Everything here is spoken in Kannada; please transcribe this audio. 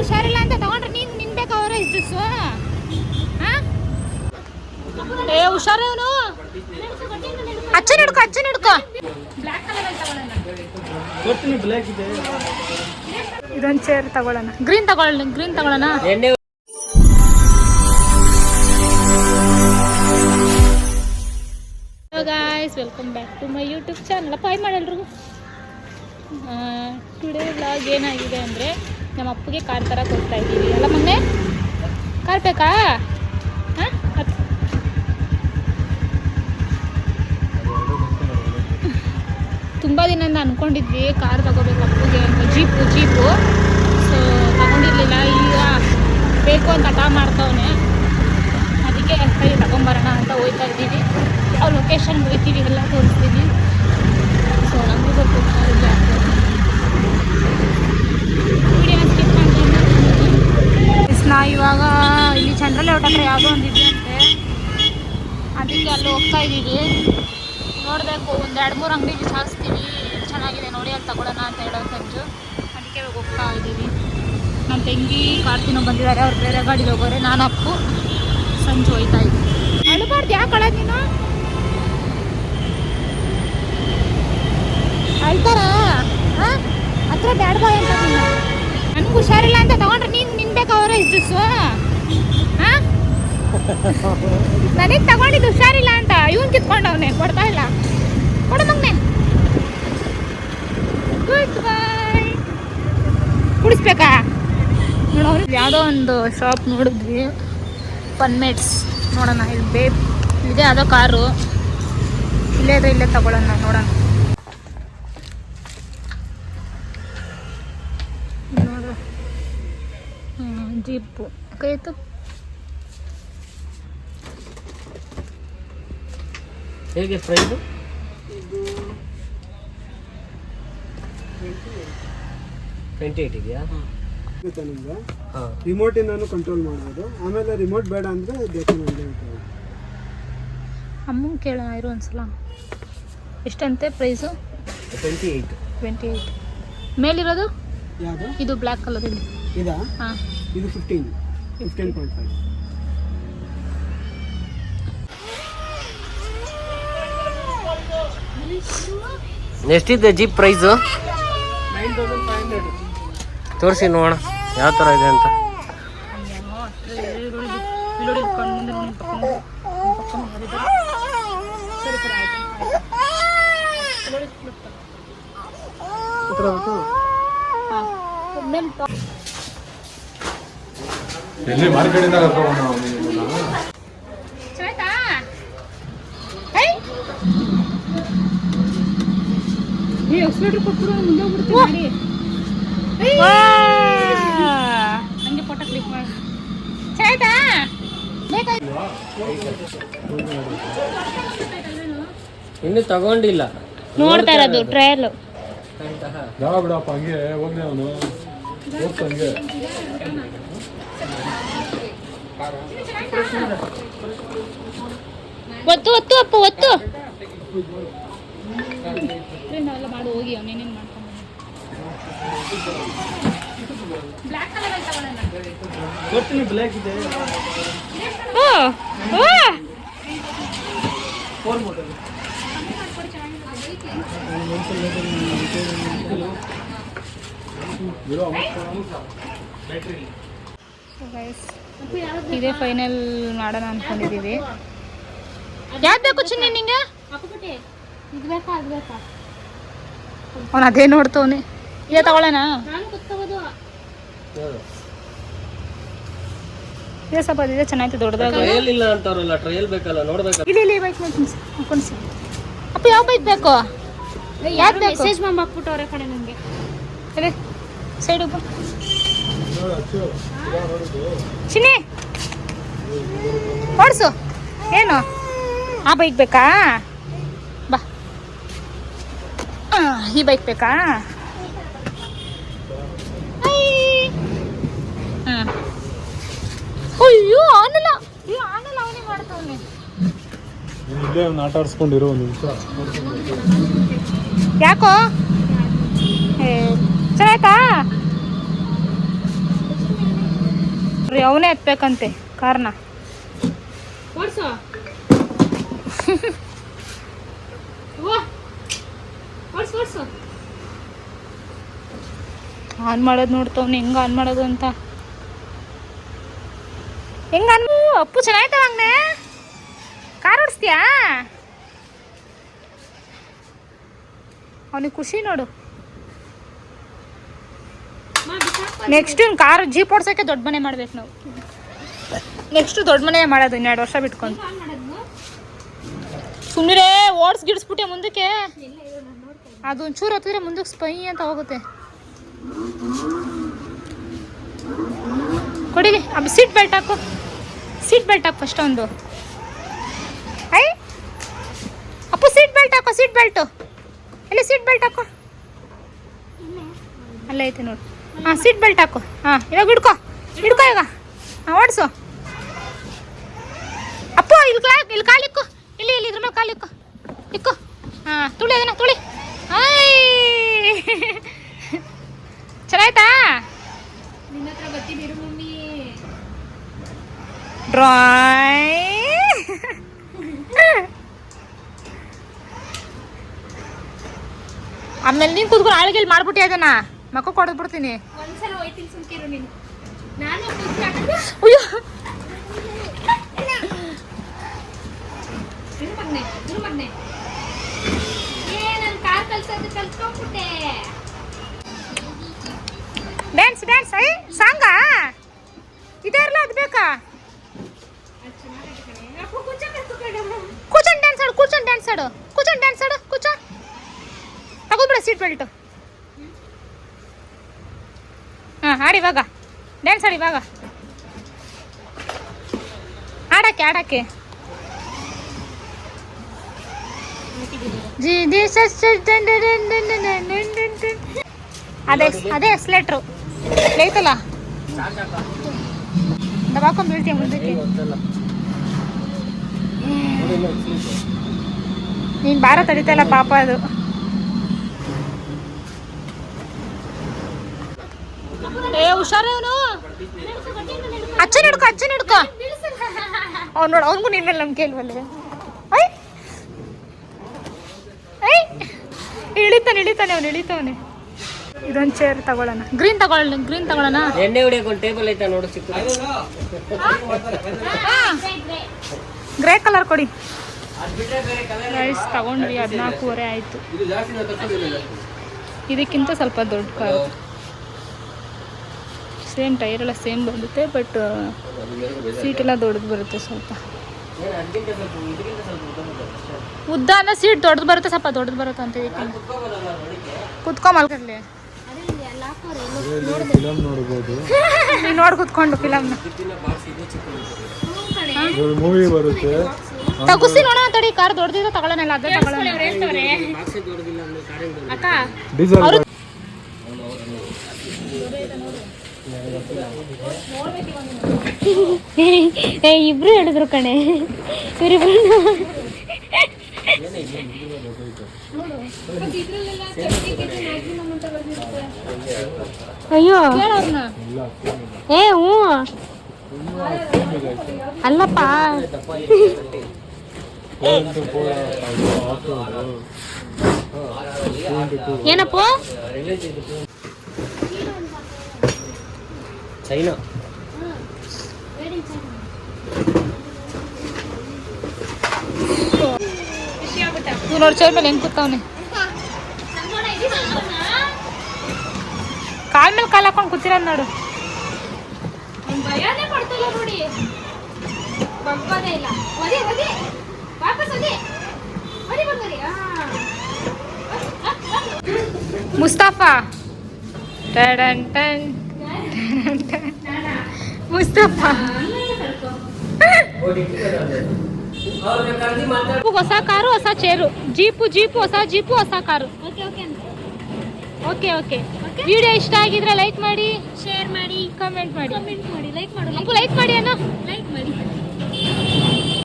ಹುಷಾರಿಲ್ಲ ಅಂತ ತಗೊಂಡ್ರೆ ನೀನ್ ನಿನ್ಬೇಕು ಅವರ ಇಷ್ಟು ಏ ಹುಷಾರೇವನು ಅಚ್ಚ ಹಿಡ್ಕೊ ಇದೊಂದು ಚೇರ್ ತಗೊಳ್ಳೋಣ ಗ್ರೀನ್ ತಗೊಳ್ಳೋಣ guys welcome back to my YouTube channel ಪಾಯ್ ಮಾಡಲ್ರಿಗೂ ಟುಡೇ ವ್ಲಾಗ್ ಏನಾಗಿದೆ ಅಂದರೆ ನಮ್ಮ ಅಪ್ಪಗೆ ಕಾರ್ ತರಕ್ಕೆ ಹೋಗ್ತಾ ಇದ್ದೀವಿ ಅಲ್ಲ ಮೊನ್ನೆ ಕಾರ್ ಬೇಕಾ ಹಾಂ ತುಂಬ ದಿನದಿಂದ ಅಂದ್ಕೊಂಡಿದ್ವಿ ಕಾರ್ ತಗೋಬೇಕು ಅಪ್ಪಗೆ ಅಂತ ಜೀಪು ಸೊ ತಗೊಂಡಿರಲಿಲ್ಲ ಈಗ ಬೇಕು ಅಂತ ಹಠ ಮಾಡ್ತವನೆ ಅದಕ್ಕೆ ಕೈ ತಗೊಂಬರೋಣ ಅಂತ ಹೋಗ್ತಾ ಇದ್ದೀವಿ ಅವ್ರ ಲೊಕೇಶನ್ ಹೋಗ್ತೀವಿ ಎಲ್ಲ ತೋರಿಸ್ತೀವಿ ಸೊ ನಮಗೂ ಗೊತ್ತು ವಿಡಿಯೋನ ಸ್ಕಿಪ್ ನಾ ಇವಾಗ ಇಲ್ಲಿ ಚಂದ್ರಲೆ ಔಟ್ ಹತ್ರ ಯಾವುದೋ ಒಂದಿದೆ ಅಂತೆ ಅದಕ್ಕೆ ಅಲ್ಲಿ ಹೋಗ್ತಾ ಇದ್ದೀವಿ ನೋಡಬೇಕು ಒಂದು 2-3 ಅಂಗಡಿ ವಿಚಾರಿಸ್ತೀವಿ ಚೆನ್ನಾಗಿದೆ ನೋಡಿ ಅಲ್ಲಿ ತಗೊಳ್ಳೋಣ ಅಂತ ಹೇಳೋ ಸಂಜು ಅದಕ್ಕೆ ಹೋಗ್ತಾ ಇದ್ದೀವಿ ನನ್ನ ತಂಗಿ ಕಾರ್ತಿನೋ ಬಂದಿದ್ದಾರೆ ಅವ್ರು ಬೇರೆ ಗಾಡಿಲಿ ಹೋಗೋರೆ ನಾನು ಅಪ್ಪು ಸಂಜು ಹೋಯ್ತಾ ಇದ್ದೀವಿ ಅಳಬಾರ್ದು ಯಾಕೆ ಕಳೋದು ನೀನು ಅಳ್ತಾರ ಹಾಂ ಹತ್ರ ಬ್ಯಾಡ್ ಬಾಯ್ ಅಂತ ನನಗೆ ಹುಷಾರಿಲ್ಲ ಅಂತ ತಗೊಂಡ್ರೆ ನೀನು ನಿನ್ಬೇಕು ಅವರ ಇಷ್ಟು ಹಾಂ ನನಗೆ ತಗೊಂಡಿದ್ದು ಹುಷಾರಿಲ್ಲ ಅಂತ ಇವನ್ ಕಿತ್ಕೊಂಡವನೆ ಕೊಡ್ತಾ ಇಲ್ಲ ಕೊಡ ಮಗ್ನೆ ಗುಡ್ ಬಾಯ್ ಕುಡಿಸ್ಬೇಕಾ ನೋಡೋ ಯಾವುದೋ ಒಂದು ಶಾಪ್ ನೋಡಿದ್ವಿ ಪನ್ಮೇಟ್ಸ್ ನೋಡೋಣ ಇಲ್ಲಿ ಬೇಬ್ ಇದೆ ಅದೋ ಕಾರು ಇಲ್ಲೇ ತಗೊಳ್ಳೋಣ ನೋಡೋಣ ನೋಡು ಜೀಪು ಕೈ ಎತ್ತು ಹೇಗೆ ಪ್ರೈಸ್ ಇದು 28 ಇದೆಯಾ ನಿಮ್ಗೆ ರಿಮೋಟಿಂದ ಕಂಟ್ರೋಲ್ ಮಾಡ್ಬೋದು ಆಮೇಲೆ ರಿಮೋಟ್ ಬೇಡ ಅಂದರೆ ಬೇಕು ನನಗೆ ಅಮ್ಮ ಕೇಳೋಣ ಇರು ಒಂದ್ಸಲ ಎಷ್ಟಂತೆ ಪ್ರೈಸು 28 ಮೇಲಿರೋದು ಯಾವುದು ಇದು ಬ್ಲ್ಯಾಕ್ ಕಲರ್ ಇದೆ ಇದಾ ಹಾಂ ಇದು 15.5 ಎಷ್ಟಿದೆ ಜೀಪ್ ಪ್ರೈಸು 9,500 ತೋರಿಸಿ ನೋಡೋಣ ಯಾವ ಥರ ಇದೆ ಅಂತ ಎಲ್ಲಿ ಮಾರ್ಕೆಟಿಂದ ಎಕ್ಸ್ಲೇಟರ್ ಕೊಟ್ಟರು ಮುಂದೆ ಹೋಗ್ಬಿಡ್ತೀನಿ ಹಂಗೆ ಫೋಟೋ ಕ್ಲಿಕ್ ಮಾಡಿ ಆಯ್ತಾ ಇನ್ನೂ ತಗೊಂಡಿಲ್ಲ ನೋಡ್ತಾ ಇರೋದು ಟ್ರಯಲ್ ಯಾವ ಬಿಡಪ್ಪ ಹಂಗೆ ಹೋಗ್ಲಿ ಅವನು ಹೋಗ್ತಂಗೆ ಒತ್ತು ಅಪ್ಪ ಒತ್ತು ನಾವೆಲ್ಲ ಮಾಡಿ ಹೋಗಿ ಅವನೇನೇನು ಮಾಡ್ಕೊಂಡು ಬ್ಲ್ಯಾಕ್ ಕಲರ್ ಅಂತ ಕೊಡ್ತೀನಿ ಬ್ಲ್ಯಾಕ್ ಇದೆ ಓ 4 ಮಾಡೆಲ್ ಇದೇ ಫೈನಲ್ ಮಾಡೋಣ ಅನ್ಕೊಂಡಿದ್ದೀವಿ ಯಾವ್ದು ಬೇಕು ಚಿನ್ನಿ ನಿಂಗೆ ಅವನು ಅದೇ ನೋಡ್ತವನೆ ಇದೇ ತಗೊಳ್ಳೋಣ ಇದೇ ಸ್ವಲ್ಪ ಇದೆ ಚೆನ್ನಾಗಿ ದೊಡ್ಡದಾಗ ಟ್ರಯಲ್ ಇಲ್ಲ ಅಂತಾರಲ್ಲ ಟ್ರಯಲ್ ಬೇಕಲ್ಲ ನೋಡ್ಬೇಕಲ್ಲ ಇಲ್ಲಿ ಬೈಕ್ ಕುಣಿಸಿ ಅಪ್ಪ ಯಾವ ಬೈಕ್ ಬೇಕು ಯಾವ್ದು ಮೆಸೇಜ್ ಹಾಕ್ಬಿಟ್ಟವ್ರೆ ಕಡೆ ನನಗೆ ಅದೇ ಸೈಡ್ ಚಿನ್ನಿ ಓಡಿಸು ಏನು ಆ ಬೈಕ್ ಬೇಕಾ ಬಾ ಈ ಬೈಕ್ ಬೇಕಾ ಹಾಂ ಅಯ್ಯೋ ಆನಲ್ಲ ಅವನೇ ಮಾಡ್ತಾವನೆ ಇಲ್ಲೇ ಒಂದು ಆಟ ಆಡಿಸ್ಕೊಂಡಿರೋ ಒಂದು ನಿಮಿಷ ಯಾಕೋ ಚೆನ್ನಾಯ್ತಾ ಅವನೇ ಎತ್ಬೇಕಂತೆ ಕಾರ್ನ. ಓಡಿಸೋ. ಓಡಿಸು. ಆನ್ ಮಾಡೋದು ನೋಡ್ತವ್ನು ಹೆಂಗ ಆನ್ ಮಾಡೋದು ಅಂತ. ಹೆಂಗ ಅಪ್ಪು ಚೆನ್ನಾಯ್ತವ ಹಂಗೆ ಕಾರ್ ಓಡಿಸ್ತೀಯಾ? ಅವನಿಗೆ ಖುಷಿ ನೋಡು. ನೆಕ್ಸ್ಟ್ ಕಾರ್ ಜೀಪ್ ಓಡ್ಸೋಕ್ಕೆ ದೊಡ್ಡ ಮನೆ ಮಾಡ್ಬೇಕು ನಾವು. ನೆಕ್ಸ್ಟ್ ದೊಡ್ಡ ಮನೆ ಮಾಡೋದು 2 ವರ್ಷ ಬಿಟ್ಕೊಂಡು. ಸುಮ್ಮನೆ ಗಿಡಿಸ್ಬಿಟ್ಟೆ ಮುಂದಕ್ಕೆ. ಅದು ಒಂಚೂರು ಹತ್ತಿದ್ರೆ ಮುಂದಕ್ಕೆ ಸ್ಪೈ ಅಂತ ಹೋಗುತ್ತೆ. ಕೊಡಿಗೆ ಸೀಟ್ ಬೆಲ್ಟ್ ಹಾಕು. ಸೀಟ್ ಬೆಲ್ಟ್ ಹಾಕು ಫಸ್ಟ್ ಒಂದು. ಐ ಅಪ್ಪು ಸೀಟ್ ಬೆಲ್ಟ್ ಹಾಕೋ. ಸೀಟ್ ಬೆಲ್ಟು ಎಲ್ಲಿ? ಸೀಟ್ ಬೆಲ್ಟ್ ಹಾಕೋ. ಅಲ್ಲೇ ಐತೆ ನೋಡು. ಹಾಂ ಸೀಟ್ ಬೆಲ್ಟ್ ಹಾಕು. ಹಾಂ ಇವಾಗ ಹಿಡ್ಕೊ ಈಗ. ಹಾಂ ಓಡಿಸು. ಅಪ್ಪು ಇಲ್ಲಿ ಕಾಲಿಕ್ಕು. ಇಲ್ಲಿ ಇದ್ರ ಮೇಲೆ ಕಾಲಿಕ್ಕು. ಇಕ್ಕು. ಹಾಂ ತುಳಿ ಅದನ್ನ ತುಳಿ. ಚೆನ್ನಾಯ್ತಾ? ನಿನ್ನ ಹತ್ರ ಬರ್ತಿದ್ದೀರು ಮಮ್ಮಿ. ಡ್ರಾಯಿಂಗ್ ಆಮೇಲೆ ನೀನು ಕೂತ್ಕೊಂಡು ಆಳಿಗೆಲ್ಲಿ ಮಾಡ್ಬಿಟ್ಟಿ ಅದನ್ನ ಮಕ್ಕ ಕೊಡದ್ಬಿಡ್ತೀನಿ. ಒಂದ್ಸಲ ಹೋಯ್ತೀನಿ ಸುಮ್ಕಿರು ನೀನು. ನಾನು ಅಯ್ಯೋ ಮಗ್ನೆ ನಾನು ಕಾರ್ ಕಲ್ಸೋದು ಕಲ್ತ್ಕೊಂಡ್ಬಿಟ್ಟೆ. ಡ್ಯಾನ್ಸ್ ಐ ಸಾಂಗಾ ಇದೇ ಇರಲ್ಲ ಅದು ಬೇಕಾ? ಕೂಚನ್ ಡ್ಯಾನ್ಸ್ ಆಡು. ತಗೋಬಿಡ ಸೀಟ್ ಬೆಲ್ಟ್. ಹಾಂ ಆಡಿ ಇವಾಗ ಡ್ಯಾನ್ಸ್ ಆಡಿ ಇವಾಗ. ಆಡಕ್ಕೆ ಅದೇ ಎಕ್ಸ್ಲೇಟ್ರು ಐತಲ್ಲ ದಬಾಕೊಂಡ್ ಬೀಳ್ತೀಯ ಮುಂದಕ್ಕೆ. ನೀನ್ ಭಾರ ತಡಿತಲ್ಲ ಪಾಪ ಅದು. ಹುಷಾರ ಅವನು. ಅಚ್ಚ ಹಿಡ್ಕೊ. ಅವ್ನು ನೋಡು ಅವನಿಗೂ ನಿನ್ ಮೇಲೆ ನಂಬಿಕೆ ಇಲ್ವಲ್ಲ. ಇಳಿತಾನೆ ಅವನು ಇಳಿತಾವನೆ. ಇದೊಂದು ಚೇರ್ ತಗೊಳ್ಳೋಣ. ಗ್ರೀನ್ ತಗೊಳ್ಳೋಣ. ಎಣ್ಣೆ ಹೊಡಿಯಕ್ಕೆ ಒಂದು ಟೇಬಲ್ ಐತಾ ನೋಡು ಚಿಕ್ಕ. ಗ್ರೇ ಕಲರ್ ಕೊಡಿ. ರೈಸ್ ತಗೊಂಡ್ವಿ 14.5 ಆಯಿತು. ಇದಕ್ಕಿಂತ ಸ್ವಲ್ಪ ದೊಡ್ಡ ಕಾರು. ಸೇಮ್ ಟೈರ್ ಎಲ್ಲ ಸೇಮ್ ಬರುತ್ತೆ, ಬಟ್ ಸೀಟ್ ಎಲ್ಲ ದೊಡ್ಡದು ಬರುತ್ತೆ ಸ್ವಲ್ಪ. ಉದ್ದ ಅಂದ್ರೆ ಸೀಟ್ ದೊಡ್ಡದು ಬರುತ್ತೆ, ಸ್ವಲ್ಪ ದೊಡ್ಡದು ಬರುತ್ತೆ ಅಂತ. ಕುತ್ಕೊ ಮಲ್ಕಲ್ಲಿ ಫಿಲಮ್ ನೋಡ್ಬೋದು. ನೀನು ನೋಡಿ ಕುತ್ಕೊಂಡು ಫಿಲಮ್ನ ಮೂವಿ ಬರುತ್ತೆ. ತಗುಸಿ ನೋಡೋಣ ತಡಿ. ಕಾರ್ ದೊಡ್ಡದಿದೆ ತಗೊಳ್ಳೋಣ. ಅದೇ ತಗೊಳ್ಳೋಣ. ಡೀಸೆಲ್ ಇಬ್ರು ಹೇಳಿದ್ರು ಕಣೆ. ಇವರಿಬ್ರು ಅಯ್ಯೋ ಹ್ಞೂ ಅಲ್ಲಪ್ಪ. ಏನಪ್ಪ ಚೈನಾ ನೀವು ನೋಡಿ ಚೇರ್ ಮೇಲೆ ಹೆಂಗೆ ಕೂತವನೆ. ಕಾಲ್ ಮೇಲೆ ಕಾಲು ಹಾಕೊಂಡು ಕೂತಿರೋದು ನೋಡು. ಭಯನೇ ಪಡ್ತಿಲ್ಲ ನೋಡಿ. ಬಗ್ಗೋದೇ ಇಲ್ಲ. ವಾಪಸ್ ಮುಸ್ತಫಾ ಮುಸ್ತಫಾ ಹೊಸ ಕಾರು ಹೊಸ ಚೇರು. ಜೀಪು ಹೊಸ ಜೀಪು ಹೊಸ ಕಾರು. ಓಕೆ ವಿಡಿಯೋ ಇಷ್ಟ ಆಗಿದ್ರೆ ಲೈಕ್ ಮಾಡಿ, ಶೇರ್ ಮಾಡಿ, ಕಮೆಂಟ್ ಮಾಡಿ, ಲೈಕ್ ಮಾಡಿ ಅಣ್ಣ. ಲೈಕ್ ಮಾಡಿ.